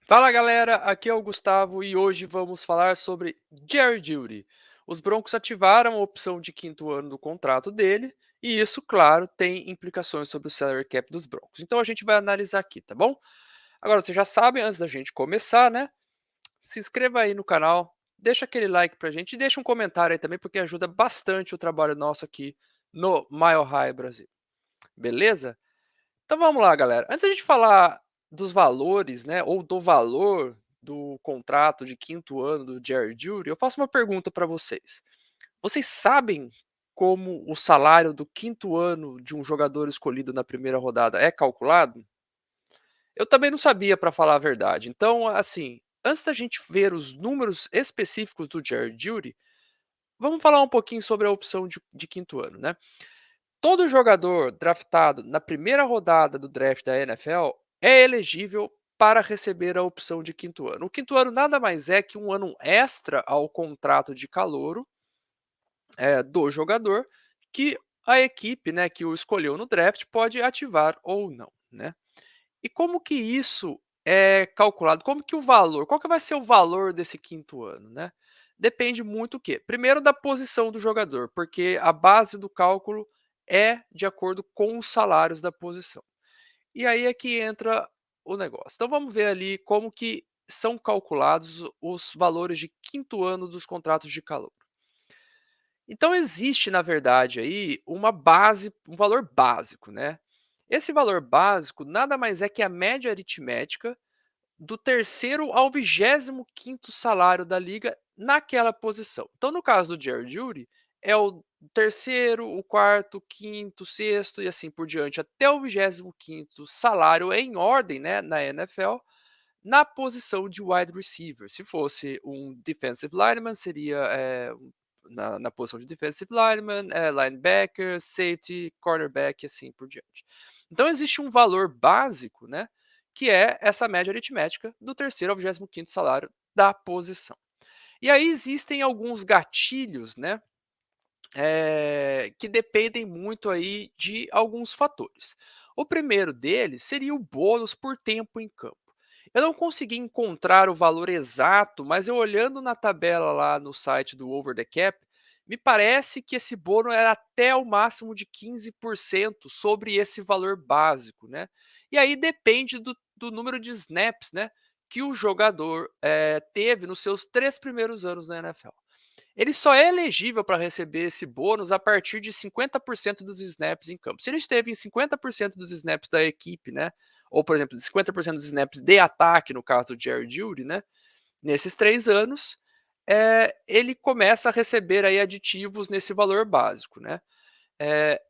Fala galera, aqui é o Gustavo e hoje vamos falar sobre Jerry Jeudy. Os Broncos ativaram a opção de quinto ano do contrato dele e isso, claro, tem implicações sobre o salary cap dos Broncos. Então a gente vai analisar aqui, tá bom? Agora vocês já sabem, antes da gente começar, né? Se inscreva aí no canal, deixa aquele like pra gente e deixa um comentário aí também porque ajuda bastante o trabalho nosso aqui no Mile High Brasil. Beleza? Então vamos lá, galera. Antes da gente falar dos valores, né, ou do valor do contrato de quinto ano do Jerry Jeudy, eu faço uma pergunta para vocês. Vocês sabem como o salário do quinto ano de um jogador escolhido na primeira rodada é calculado? Eu também não sabia, para falar a verdade. Então, assim, antes da gente ver os números específicos do Jerry Jeudy, vamos falar um pouquinho sobre a opção de quinto ano, né? Todo jogador draftado na primeira rodada do draft da NFL é elegível para receber a opção de quinto ano. O quinto ano nada mais é que um ano extra ao contrato de calouro do jogador que a equipe, né, que o escolheu no draft pode ativar ou não, né? E como que isso é calculado? Como que o valor? Qual que vai ser o valor desse quinto ano, né? Depende muito o quê? Primeiro da posição do jogador, porque a base do cálculo é de acordo com os salários da posição. E aí é que entra o negócio. Então vamos ver ali como que são calculados os valores de quinto ano dos contratos de calor. Então existe, na verdade, aí uma base, um valor básico, né? Esse valor básico nada mais é que a média aritmética do terceiro ao 25º salário da liga naquela posição. Então, no caso do Jerry Jeudy, é o terceiro, o quarto, quinto, sexto e assim por diante, até o 25º salário em ordem, né, na NFL, na posição de wide receiver. Se fosse um defensive lineman, seria na posição de defensive lineman, linebacker, safety, cornerback e assim por diante. Então existe um valor básico, né, que é essa média aritmética do terceiro ao 25º salário da posição. E aí existem alguns gatilhos, né, que dependem muito aí de alguns fatores. O primeiro deles seria o bônus por tempo em campo. Eu não consegui encontrar o valor exato, mas eu olhando na tabela lá no site do Over the Cap, me parece que esse bônus era até o máximo de 15% sobre esse valor básico, né? E aí depende do número de snaps, né, que o jogador teve nos seus 3 primeiros anos na NFL. Ele só é elegível para receber esse bônus a partir de 50% dos snaps em campo. Se ele esteve em 50% dos snaps da equipe, né, ou por exemplo, 50% dos snaps de ataque, no caso do Jerry Jeudy, né, nesses 3 anos, ele começa a receber aí aditivos nesse valor básico, né. Eh,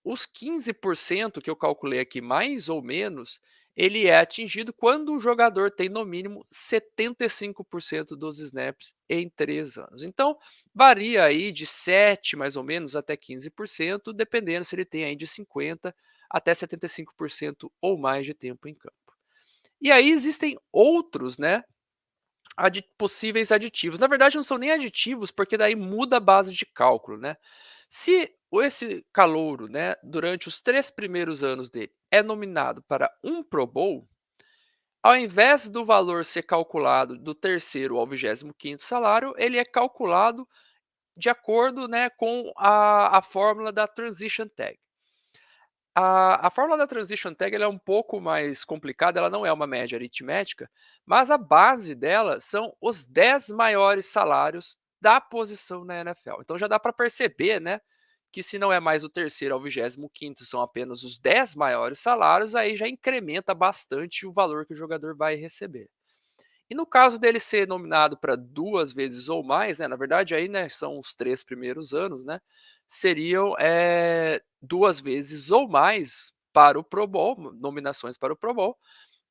os 15% que eu calculei aqui, mais ou menos, ele é atingido quando o jogador tem no mínimo 75% dos snaps em 3 anos. Então, varia aí de 7 mais ou menos até 15%, dependendo se ele tem aí de 50 até 75% ou mais de tempo em campo. E aí existem outros, né, possíveis aditivos. Na verdade, não são nem aditivos, porque daí muda a base de cálculo, né? Se esse calouro, né, durante os 3 primeiros anos dele, é nominado para um Pro Bowl, ao invés do valor ser calculado do terceiro ao 25º salário, ele é calculado de acordo, né, com a fórmula da Transition Tag. A fórmula da Transition Tag ela é um pouco mais complicada, ela não é uma média aritmética, mas a base dela são os 10 maiores salários da posição na NFL. Então já dá para perceber, né, que se não é mais o terceiro ao 25º, são apenas os 10 maiores salários, aí já incrementa bastante o valor que o jogador vai receber. E no caso dele ser nominado para 2 vezes ou mais, né, na verdade aí, né, são os 3 primeiros anos, né, seriam, 2 vezes ou mais para o Pro Bowl, nominações para o Pro Bowl.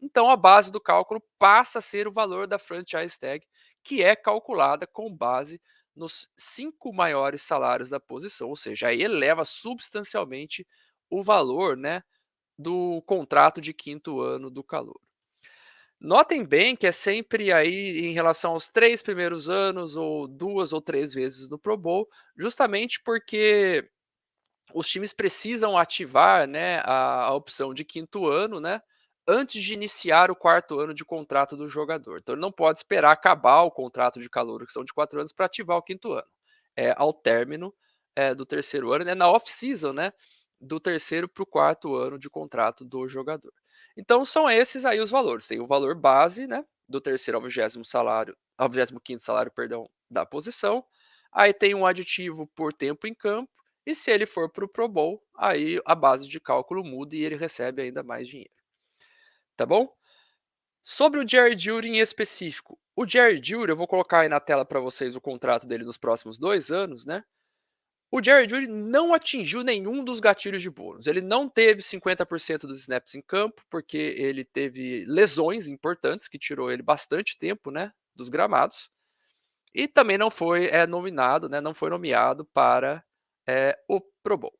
Então a base do cálculo passa a ser o valor da franchise tag, que é calculada com base nos 5 maiores salários da posição, ou seja, aí eleva substancialmente o valor, né, do contrato de quinto ano do calouro. Notem bem que é sempre aí em relação aos 3 primeiros anos ou 2 ou 3 vezes no Pro Bowl, justamente porque os times precisam ativar, né, a opção de quinto ano, né, antes de iniciar o quarto ano de contrato do jogador. Então ele não pode esperar acabar o contrato de calouro, que são de 4 anos, para ativar o quinto ano. É ao término do terceiro ano, né, na off-season, né, do terceiro para o quarto ano de contrato do jogador. Então são esses aí os valores. Tem o valor base, né, do terceiro ao 20º salário, ao 25º salário, perdão, da posição. Aí tem um aditivo por tempo em campo. E se ele for para o Pro Bowl, aí a base de cálculo muda e ele recebe ainda mais dinheiro. Tá bom? Sobre o Jerry Jeudy em específico. O Jerry Jeudy, eu vou colocar aí na tela para vocês o contrato dele nos próximos 2 anos, né. O Jerry Jeudy não atingiu nenhum dos gatilhos de bônus. Ele não teve 50% dos snaps em campo, porque ele teve lesões importantes, que tirou ele bastante tempo, né, dos gramados. E também não foi, nominado, né, não foi nomeado para, o Pro Bowl.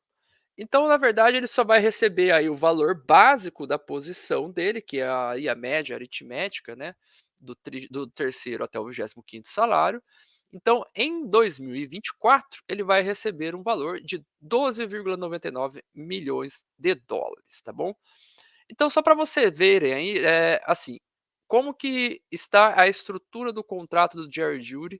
Então, na verdade, ele só vai receber aí o valor básico da posição dele, que é aí a média aritmética, né, do terceiro até o 25º salário. Então, em 2024, ele vai receber um valor de 12,99 milhões de dólares, tá bom? Então, só para você verem aí, assim, como que está a estrutura do contrato do Jerry Jeudy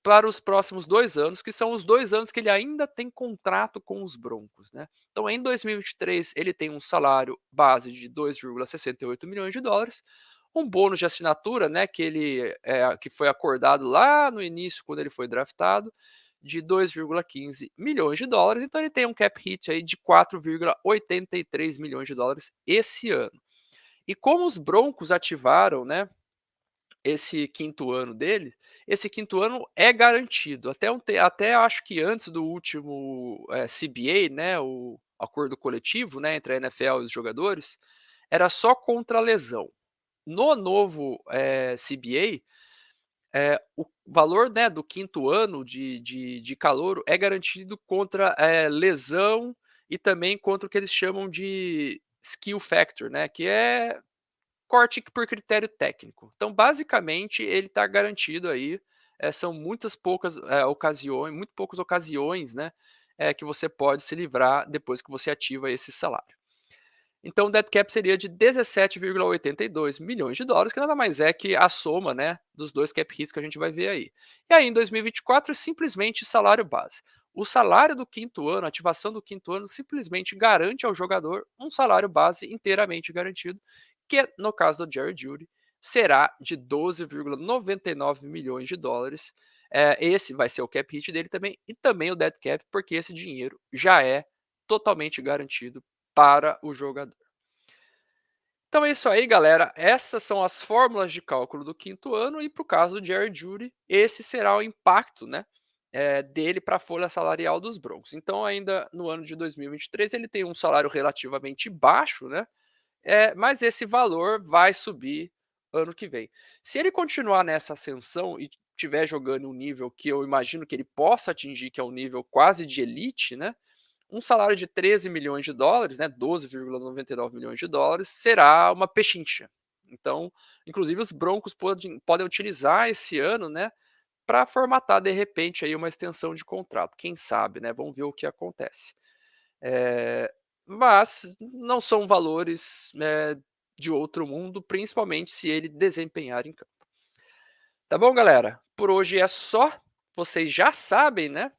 para os próximos 2 anos, que são os 2 anos que ele ainda tem contrato com os Broncos, né. Então em 2023 ele tem um salário base de 2,68 milhões de dólares, um bônus de assinatura, né, que foi acordado lá no início quando ele foi draftado, de 2,15 milhões de dólares, então ele tem um cap hit aí de 4,83 milhões de dólares esse ano. E como os Broncos ativaram, né, esse quinto ano dele, esse quinto ano é garantido. Até acho que antes do último, CBA, né, o acordo coletivo, né, entre a NFL e os jogadores, era só contra lesão. No novo, CBA, o valor, né, do quinto ano de calouro é garantido contra, lesão e também contra o que eles chamam de skill factor, né, que é corte por critério técnico. Então, basicamente, ele está garantido aí, são muitas poucas, ocasiões muito poucas ocasiões, né, que você pode se livrar depois que você ativa esse salário. Então o dead cap seria de 17,82 milhões de dólares, que nada mais é que a soma, né, dos 2 cap hits que a gente vai ver aí. E aí em 2024 simplesmente salário base. O salário do quinto ano, a ativação do quinto ano simplesmente garante ao jogador um salário base inteiramente garantido, que no caso do Jerry Jeudy será de 12,99 milhões de dólares. Esse vai ser o cap hit dele também e também o dead cap, porque esse dinheiro já é totalmente garantido para o jogador. Então é isso aí, galera. Essas são as fórmulas de cálculo do quinto ano e para o caso do Jerry Jeudy, esse será o impacto, né, dele para a folha salarial dos Broncos. Então ainda no ano de 2023 ele tem um salário relativamente baixo, né, mas esse valor vai subir ano que vem. Se ele continuar nessa ascensão e estiver jogando um nível que eu imagino que ele possa atingir, que é um nível quase de elite, né, um salário de 13 milhões de dólares, né, 12,99 milhões de dólares, será uma pechincha. Então, inclusive os Broncos podem utilizar esse ano, né, para formatar de repente aí uma extensão de contrato, quem sabe, né, vamos ver o que acontece. Mas não são valores, de outro mundo, principalmente se ele desempenhar em campo. Tá bom, galera? Por hoje é só. Vocês já sabem, né,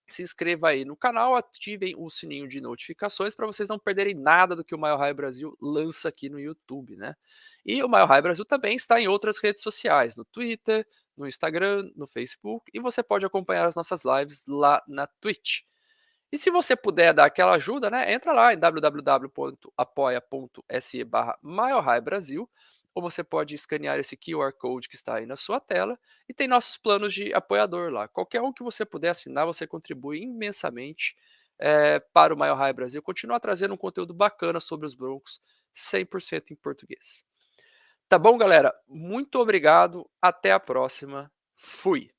se inscreva aí no canal, ativem o sininho de notificações para vocês não perderem nada do que o Mile High Brasil lança aqui no YouTube, né? E o Mile High Brasil também está em outras redes sociais, no Twitter, no Instagram, no Facebook, e você pode acompanhar as nossas lives lá na Twitch. E se você puder dar aquela ajuda, né, entra lá em www.apoia.se/milehighbrasil, ou você pode escanear esse QR Code que está aí na sua tela, e tem nossos planos de apoiador lá. Qualquer um que você puder assinar, você contribui imensamente, para o Mile High Brasil continuar trazendo um conteúdo bacana sobre os Broncos, 100% em português. Tá bom, galera? Muito obrigado, até a próxima. Fui.